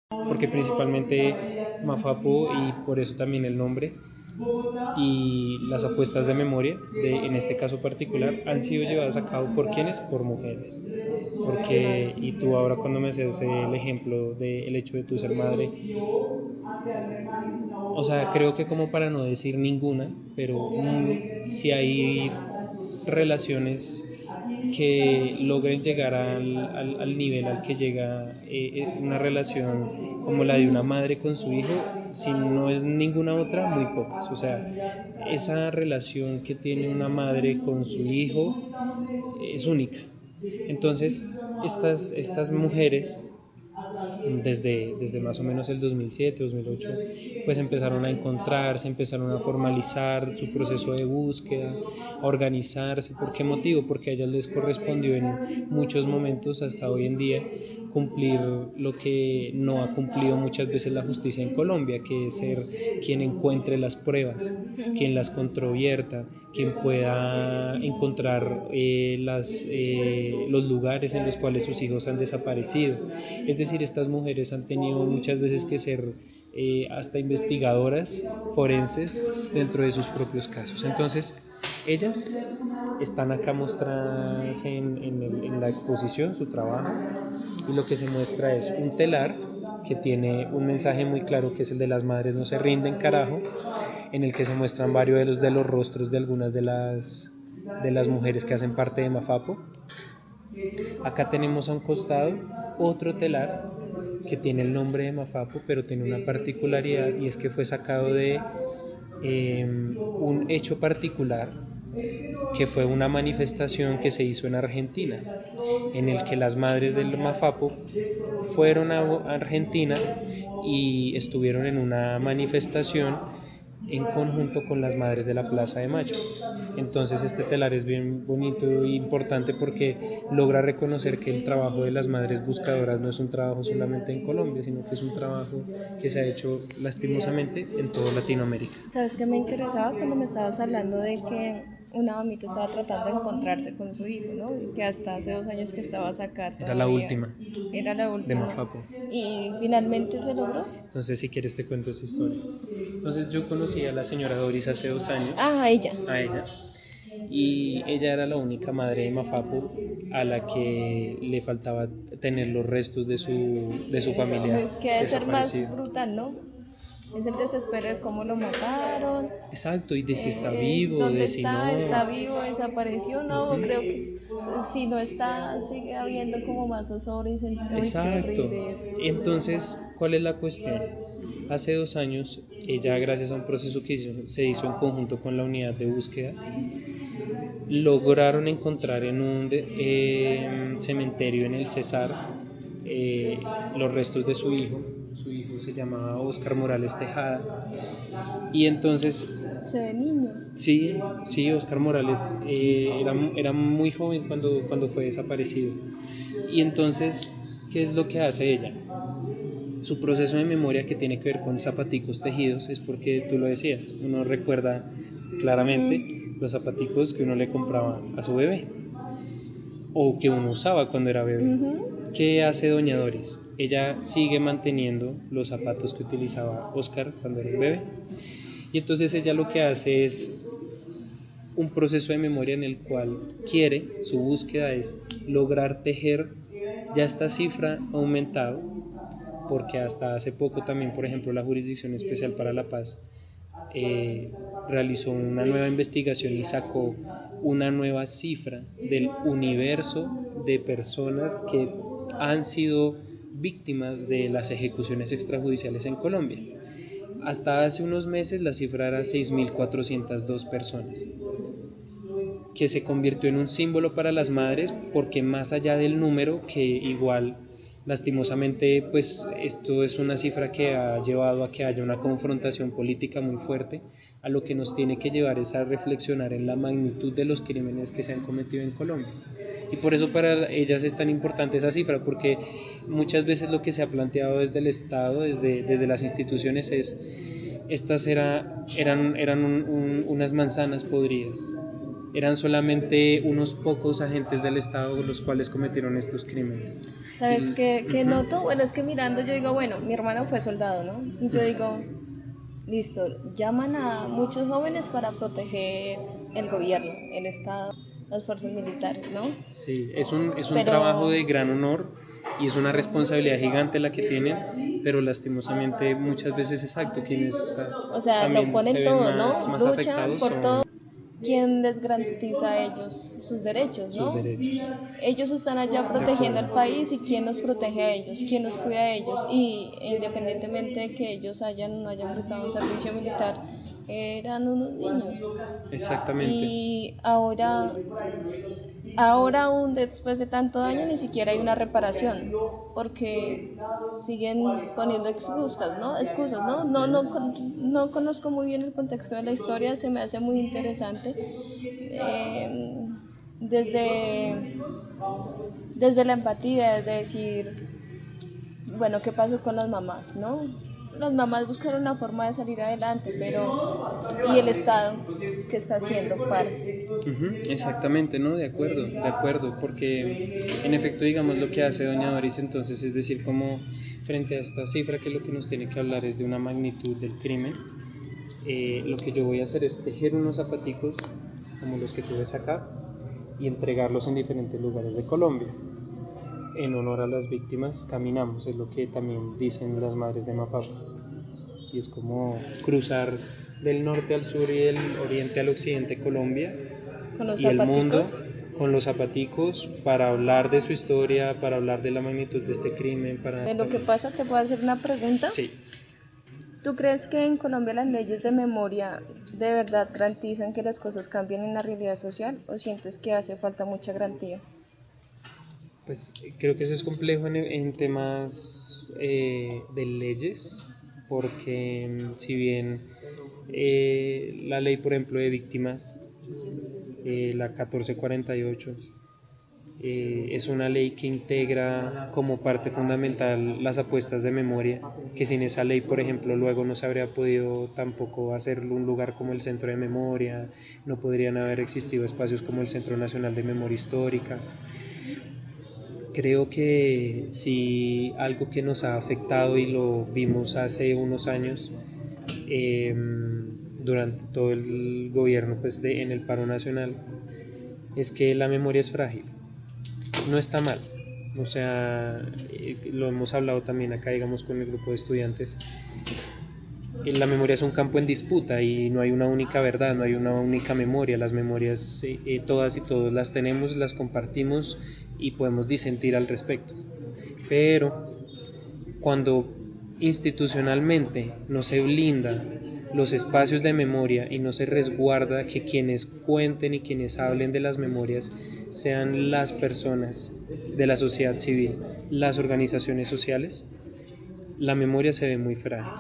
porque principalmente Mafapo, y por eso también el nombre, y las apuestas de memoria, en este caso particular, han sido llevadas a cabo por quienes, por mujeres. Porque, y tú ahora cuando me haces el ejemplo del hecho de tu ser madre, o sea, creo que como para no decir ninguna, pero si hay relaciones que logren llegar al nivel al que llega una relación como la de una madre con su hijo, si no es ninguna otra, muy pocas. O sea, esa relación que tiene una madre con su hijo es única. Entonces, estas mujeres desde más o menos el 2007, 2008, pues empezaron a encontrarse, empezaron a formalizar su proceso de búsqueda, a organizarse. ¿Por qué motivo? Porque a ellas les correspondió en muchos momentos hasta hoy en día cumplir lo que no ha cumplido muchas veces la justicia en Colombia, que es ser quien encuentre las pruebas, quien las controvierta, quien pueda encontrar los lugares en los cuales sus hijos han desaparecido. Es decir, estas mujeres han tenido muchas veces que ser hasta investigadoras forenses dentro de sus propios casos. Entonces, ellas están acá mostradas en la exposición, su trabajo, y lo que se muestra es un telar que tiene un mensaje muy claro, que es el de las madres no se rinden, carajo, en el que se muestran varios de los rostros de algunas de las mujeres que hacen parte de Mafapo. Acá tenemos a un costado otro telar que tiene el nombre de Mafapo, pero tiene una particularidad, y es que fue sacado de un hecho particular, que fue una manifestación que se hizo en Argentina, en el que las madres del Mafapo fueron a Argentina y estuvieron en una manifestación en conjunto con las madres de la Plaza de Mayo. Entonces este telar es bien bonito e importante porque logra reconocer que el trabajo de las madres buscadoras no es un trabajo solamente en Colombia, sino que es un trabajo que se ha hecho lastimosamente en toda Latinoamérica. ¿Sabes qué me interesaba cuando me estabas hablando de que una mamita estaba tratando de encontrarse con su hijo, ¿no? Y que hasta hace 2 años que estaba a sacar todavía. Era la última. Era la última. De Mafapo. ¿Y finalmente se logró? Entonces, si quieres te cuento esa historia. Entonces, yo conocí a la señora Doris hace 2 años. A ella. A ella. Y ella era la única madre de Mafapo a la que le faltaba tener los restos de su familia. Es que debe ser más brutal, ¿no? Es el desespero de cómo lo mataron. Exacto, y de si está vivo, ¿dónde de si está? no. ¿Está vivo? ¿Desapareció? No, creo que si no está, sigue habiendo como más zozobra y Exacto. Entonces, ¿cuál es la cuestión? Hace 2 años, ella, gracias a un proceso que se hizo en conjunto con la unidad de búsqueda, lograron encontrar en un cementerio en el Cesar los restos de su hijo. Su hijo se llamaba Oscar Morales Tejada, y entonces se ve niño. Sí, Oscar Morales era muy joven cuando fue desaparecido. Y entonces, ¿qué es lo que hace ella? Su proceso de memoria, que tiene que ver con zapaticos tejidos, es porque tú lo decías, uno recuerda claramente los zapaticos que uno le compraba a su bebé o que uno usaba cuando era bebé. ¿Qué hace doña Doris? Ella sigue manteniendo los zapatos que utilizaba Oscar cuando era un bebé, y entonces ella lo que hace es un proceso de memoria en el cual su búsqueda es lograr tejer. Ya esta cifra ha aumentado porque hasta hace poco también, por ejemplo, la Jurisdicción Especial para la Paz realizó una nueva investigación y sacó una nueva cifra del universo de personas que han sido víctimas de las ejecuciones extrajudiciales en Colombia. Hasta hace unos meses la cifra era 6.402 personas, que se convirtió en un símbolo para las madres, porque más allá del número, que igual lastimosamente pues esto es una cifra que ha llevado a que haya una confrontación política muy fuerte, a lo que nos tiene que llevar es a reflexionar en la magnitud de los crímenes que se han cometido en Colombia. Y por eso para ellas es tan importante esa cifra, porque muchas veces lo que se ha planteado desde el Estado, desde las instituciones, es estas eran unas manzanas podridas. eran solamente unos pocos agentes del Estado los cuales cometieron estos crímenes. ¿Sabes qué noto? Bueno, es que mirando yo digo, bueno, mi hermano fue soldado, ¿no? Y yo digo, listo, llaman a muchos jóvenes para proteger el gobierno, el Estado, las fuerzas militares, ¿no? Sí, es un Pero- trabajo de gran honor y es una responsabilidad gigante la que tienen, pero lastimosamente muchas veces, exacto, quienes O sea, también lo ponen se ven todo, ¿no? más Luchan afectados por son todo. ¿Quién les garantiza a ellos sus derechos, no? sus derechos. Ellos están allá protegiendo al país y ¿quién los protege a ellos? ¿Quién los cuida a ellos? Y independientemente de que ellos hayan o no hayan prestado un servicio militar, eran unos niños. Exactamente. Y ahora aún después de tanto daño ni siquiera hay una reparación, porque siguen poniendo excusas, ¿no? No conozco muy bien el contexto de la historia, se me hace muy interesante. Desde la empatía, es decir, bueno, ¿qué pasó con las mamás, no? Las mamás buscaron una forma de salir adelante, pero ¿y el Estado qué está haciendo para? Exactamente, ¿no? De acuerdo, porque en efecto, digamos, lo que hace doña Doris entonces es decir, como frente a esta cifra que lo que nos tiene que hablar es de una magnitud del crimen, lo que yo voy a hacer es tejer unos zapaticos como los que tú ves acá y entregarlos en diferentes lugares de Colombia. En honor a las víctimas caminamos, es lo que también dicen las madres de Mapapa. Y es como cruzar del norte al sur y del oriente al occidente Colombia Con los y el mundo zapaticos. con los zapaticos para hablar de su historia, para hablar de la magnitud de este crimen. De lo que pasa, ¿te puedo hacer una pregunta? Sí. ¿Tú crees que en Colombia las leyes de memoria de verdad garantizan que las cosas cambien en la realidad social o sientes que hace falta mucha garantía? Pues creo que eso es complejo en temas de leyes, porque si bien la ley, por ejemplo, de víctimas, la 1448, es una ley que integra como parte fundamental las apuestas de memoria, que sin esa ley, por ejemplo, luego no se habría podido tampoco hacer un lugar como el Centro de Memoria, no podrían haber existido espacios como el Centro Nacional de Memoria Histórica. Creo que sí, algo que nos ha afectado y lo vimos hace unos años durante todo el gobierno pues, en el paro nacional, es que la memoria es frágil. No está mal, o sea, lo hemos hablado también acá, digamos, con el grupo de estudiantes. La memoria es un campo en disputa y no hay una única verdad, no hay una única memoria. Las memorias todas y todos las tenemos, las compartimos y podemos disentir al respecto. Pero cuando institucionalmente no se blinda los espacios de memoria y no se resguarda que quienes cuenten y quienes hablen de las memorias sean las personas de la sociedad civil, las organizaciones sociales, la memoria se ve muy frágil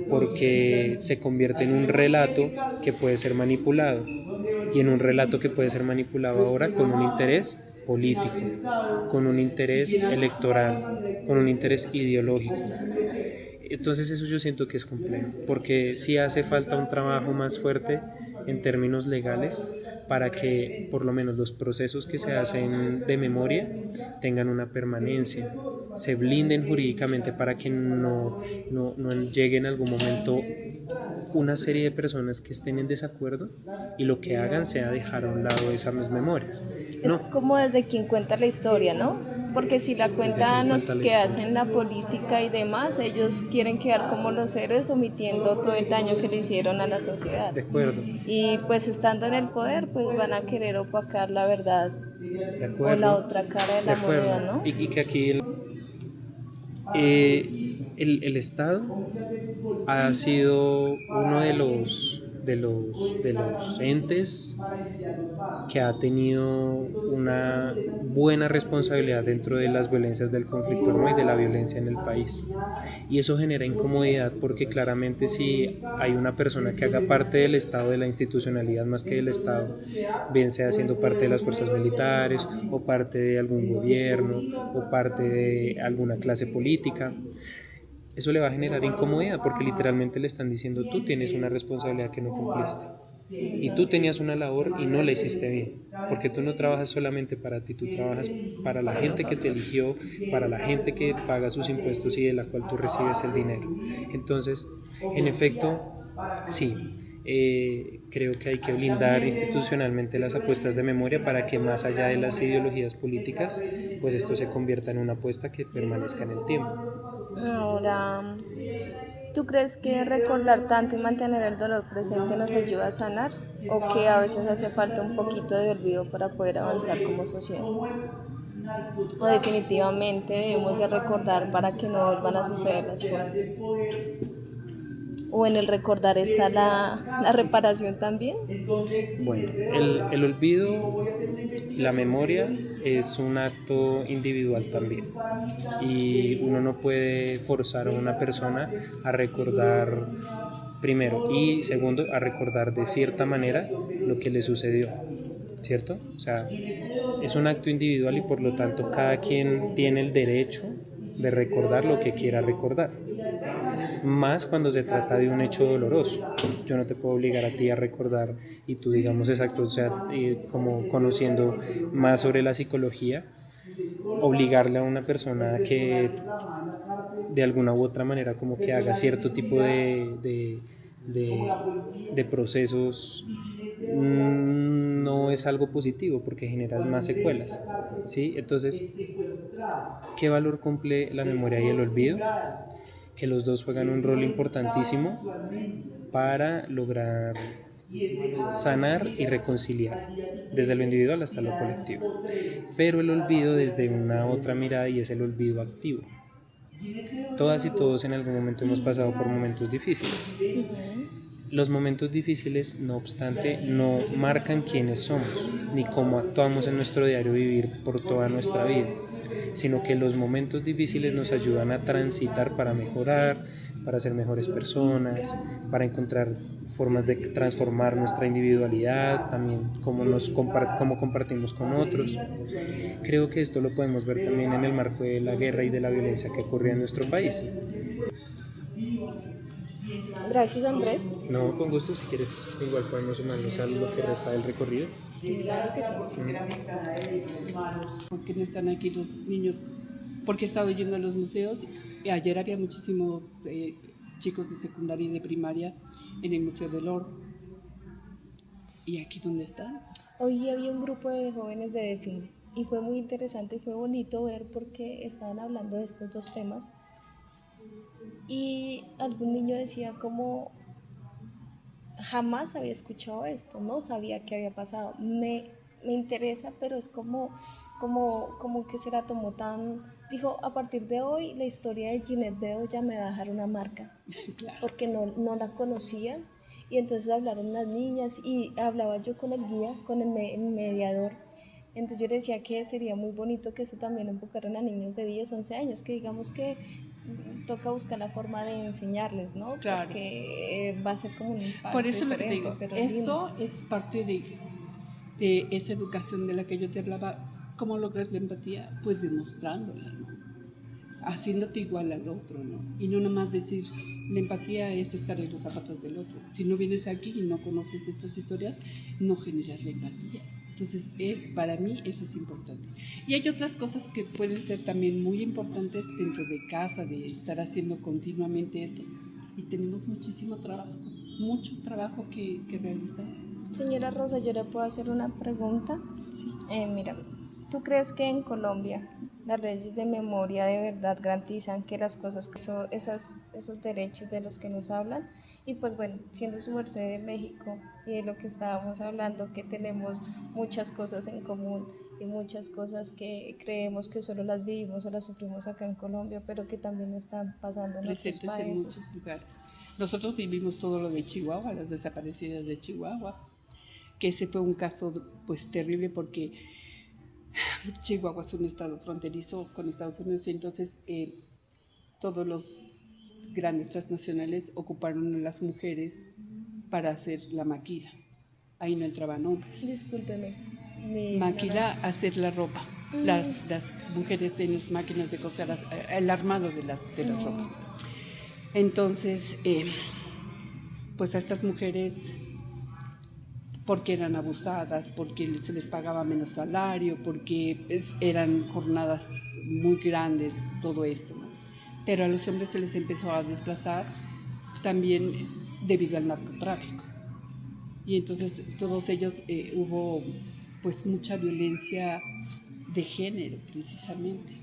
porque se convierte en un relato que puede ser manipulado y en un relato que puede ser manipulado ahora con un interés político, con un interés electoral, con un interés ideológico. Entonces eso yo siento que es complejo, porque sí hace falta un trabajo más fuerte en términos legales para que por lo menos los procesos que se hacen de memoria tengan una permanencia, se blinden jurídicamente para que no llegue en algún momento una serie de personas que estén en desacuerdo y lo que hagan sea dejar a un lado esas memorias. Es No, como desde quien cuenta la historia, ¿no? Porque si la cuentan los que hacen la política y demás, ellos quieren quedar como los héroes omitiendo todo el daño que le hicieron a la sociedad. de acuerdo. Y pues estando en el poder, pues van a querer opacar la verdad De acuerdo, o la otra cara de la moneda, ¿no? y que aquí el Estado ha sido uno de los entes que ha tenido una buena responsabilidad dentro de las violencias del conflicto armado y de la violencia en el país, y eso genera incomodidad porque claramente si hay una persona que haga parte del Estado, de la institucionalidad más que del Estado, bien sea siendo parte de las fuerzas militares o parte de algún gobierno o parte de alguna clase política, eso le va a generar incomodidad porque literalmente le están diciendo tú tienes una responsabilidad que no cumpliste. y tú tenías una labor y no la hiciste bien, porque tú no trabajas solamente para ti, tú trabajas para la gente que te eligió, para la gente que paga sus impuestos y de la cual tú recibes el dinero. Entonces, en efecto, sí, creo que hay que blindar institucionalmente las apuestas de memoria para que más allá de las ideologías políticas, pues esto se convierta en una apuesta que permanezca en el tiempo. Ahora, ¿tú crees que recordar tanto y mantener el dolor presente nos ayuda a sanar? ¿O que a veces hace falta un poquito de olvido para poder avanzar como sociedad? ¿O definitivamente debemos de recordar para que no vuelvan a suceder las cosas? ¿O en el recordar está la reparación también? Bueno, el olvido, la memoria es un acto individual también y uno no puede forzar a una persona a recordar primero y segundo a recordar de cierta manera lo que le sucedió, ¿cierto? O sea, es un acto individual y por lo tanto cada quien tiene el derecho de recordar lo que quiera recordar, más cuando se trata de un hecho doloroso. Yo no te puedo obligar a ti a recordar y tú digamos exacto, o sea, como conociendo más sobre la psicología, obligarle a una persona a que de alguna u otra manera como que haga cierto tipo de procesos no es algo positivo porque genera más secuelas, ¿sí? Entonces, ¿qué valor cumple la memoria y el olvido? Que los dos juegan un rol importantísimo para lograr sanar y reconciliar, desde lo individual hasta lo colectivo, pero el olvido desde una otra mirada y es el olvido activo. Todas y todos en algún momento hemos pasado por momentos difíciles. Los momentos difíciles, no obstante, no marcan quiénes somos, ni cómo actuamos en nuestro diario vivir por toda nuestra vida, sino que los momentos difíciles nos ayudan a transitar para mejorar, para ser mejores personas, para encontrar formas de transformar nuestra individualidad, también cómo compartimos con otros. Creo que esto lo podemos ver también en el marco de la guerra y de la violencia que ocurrió en nuestro país. Gracias, Andrés. No, con gusto, si quieres igual podemos sumarnos a lo que resta del recorrido. Claro que sí. ¿Por qué no están aquí los niños? Porque he estado yendo a los museos y ayer había muchísimos chicos de secundaria y de primaria en el Museo del Oro. ¿Y aquí dónde están? Hoy había un grupo de jóvenes de décimo y fue muy interesante y fue bonito ver porque estaban hablando de estos dos temas y algún niño decía como jamás había escuchado esto, no sabía qué había pasado, me interesa, pero es como que se la tomó tan, dijo, a partir de hoy la historia de Ginette Bedoya me va a dejar una marca, claro. Porque no la conocían y entonces hablaron las niñas y hablaba yo con el guía, con el mediador. Entonces yo le decía que sería muy bonito que eso también enfocaran a niños de 10, 11 años, que digamos que toca buscar la forma de enseñarles, ¿no? Claro. Porque va a ser como un impacto. Por eso lo que te digo, esto lindo. Es parte de esa educación de la que yo te hablaba. ¿Cómo lograr la empatía? Pues demostrándola, ¿no? Haciéndote igual al otro, ¿no? Y no nomás decir, la empatía es estar en los zapatos del otro. Si no vienes aquí y no conoces estas historias, no generas la empatía. Entonces, para mí eso es importante. Y hay otras cosas que pueden ser también muy importantes dentro de casa, de estar haciendo continuamente esto. Y tenemos muchísimo trabajo, mucho trabajo que realizar. Señora Rosa, ¿yo le puedo hacer una pregunta? Sí. Mira, ¿tú crees que en Colombia las leyes de memoria de verdad garantizan que las cosas que son esos derechos de los que nos hablan? Y pues bueno, siendo su merced de México y de lo que estábamos hablando, que tenemos muchas cosas en común y muchas cosas que creemos que solo las vivimos o las sufrimos acá en Colombia, pero que también están pasando en otros países. En muchos lugares. Nosotros vivimos todo lo de Chihuahua, las desaparecidas de Chihuahua, que ese fue un caso pues terrible porque Chihuahua es un estado fronterizo con Estados Unidos y entonces todos los grandes transnacionales ocuparon a las mujeres para hacer la maquila. Ahí no entraban hombres. Discúlpeme. Maquila, hacer la ropa. Las mujeres en las máquinas de coser, el armado de las ropas. Entonces, pues a estas mujeres porque eran abusadas, porque se les pagaba menos salario, porque eran jornadas muy grandes, todo esto, ¿no? Pero a los hombres se les empezó a desplazar también debido al narcotráfico. Y entonces todos ellos hubo pues mucha violencia de género precisamente.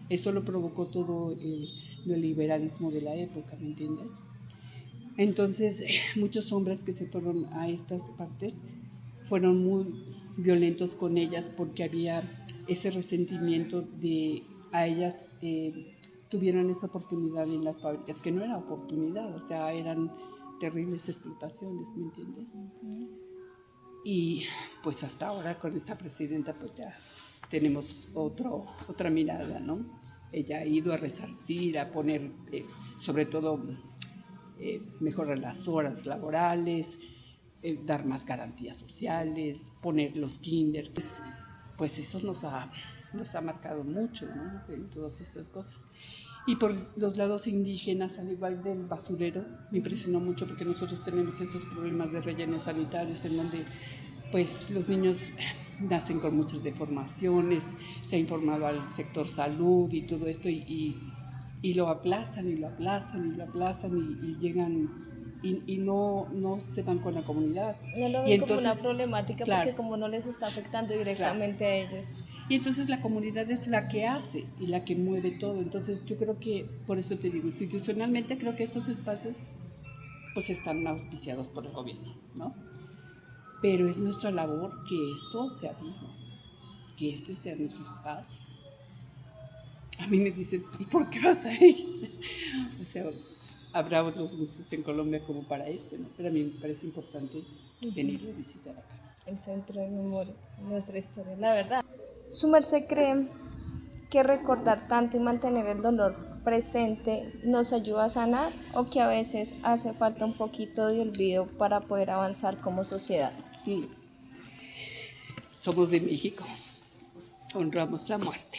Eso lo provocó todo el neoliberalismo de la época, ¿me entiendes? Entonces muchos hombres que se fueron a estas partes fueron muy violentos con ellas porque había ese resentimiento de a ellas tuvieron esa oportunidad en las fábricas, que no era oportunidad, o sea, eran terribles explotaciones, ¿me entiendes? Y pues hasta ahora con esta presidenta pues ya tenemos otra mirada, ¿no? Ella ha ido a resarcir, a poner sobre todo mejorar las horas laborales, dar más garantías sociales, poner los kinder, pues eso nos ha marcado mucho, ¿no? En todas estas cosas. Y por los lados indígenas, al igual del basurero, me impresionó mucho porque nosotros tenemos esos problemas de rellenos sanitarios en donde pues los niños nacen con muchas deformaciones, se ha informado al sector salud y todo esto y lo aplazan y lo aplazan y lo aplazan y llegan y no se van con la comunidad. No lo ven como una problemática, claro, porque como no les está afectando directamente, claro, a ellos. Y entonces la comunidad es la que hace y la que mueve todo. Entonces yo creo que, por eso te digo, institucionalmente creo que estos espacios pues están auspiciados por el gobierno, ¿no? Pero es nuestra labor que esto sea vivo, que este sea nuestro espacio. A mí me dicen, ¿y por qué vas a ir? O sea, habrá otros gustos en Colombia como para ¿no? Pero a mí me parece importante venir a visitar acá. El Centro de Memoria, nuestra historia, la verdad. ¿Su merced cree que recordar tanto y mantener el dolor presente nos ayuda a sanar o que a veces hace falta un poquito de olvido para poder avanzar como sociedad? Somos de México, honramos la muerte.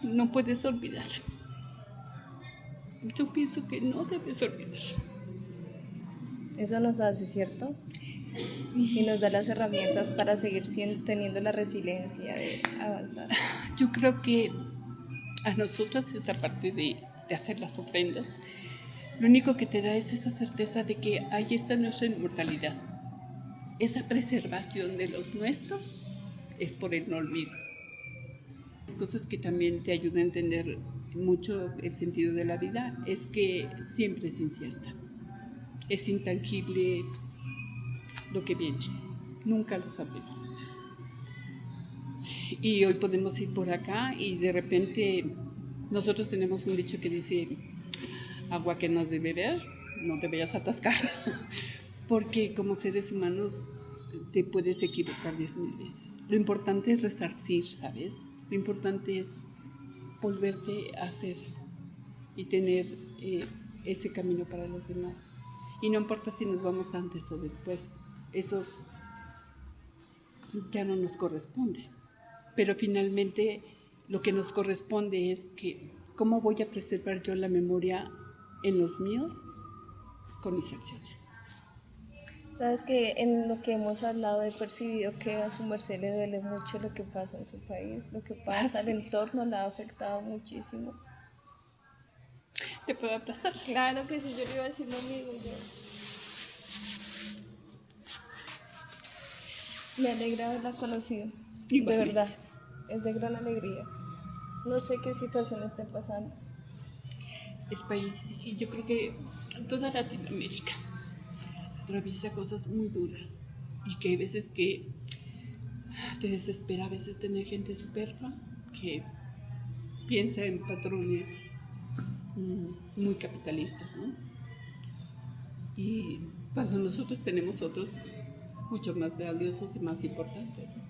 No puedes olvidar. Yo pienso que no debes olvidar. Eso nos hace, ¿cierto? Y nos da las herramientas para seguir teniendo la resiliencia de avanzar. Yo creo que a nosotras esta parte de hacer las ofrendas, lo único que te da es esa certeza de que ahí está nuestra inmortalidad. Esa preservación de los nuestros es por el no olvido. Las cosas que también te ayudan a entender mucho el sentido de la vida es que siempre es incierta. Es intangible lo que viene, nunca lo sabremos. Y hoy podemos ir por acá y de repente nosotros tenemos un dicho que dice: agua que no has de beber, no te vayas a atascar, porque como seres humanos te puedes equivocar 10,000 veces. Lo importante es resarcir, ¿sabes? Lo importante es volverte a hacer y tener ese camino para los demás. Y no importa si nos vamos antes o después, eso ya no nos corresponde. Pero finalmente lo que nos corresponde es que ¿cómo voy a preservar yo la memoria en los míos? Con mis acciones. Sabes que en lo que hemos hablado he percibido que a su merced le duele mucho lo que pasa en su país, lo que pasa, el entorno la ha afectado muchísimo. ¿Te puedo abrazar? Claro que sí, yo le iba a decir lo mismo. Me alegra haberla conocido, de verdad, es de gran alegría. No sé qué situación esté pasando. El país, y yo creo que toda Latinoamérica atraviesa cosas muy duras y que hay veces que te desespera a veces tener gente superflua que piensa en patrones muy capitalistas, ¿no? Y cuando nosotros tenemos otros mucho más valiosos y más importantes, ¿no?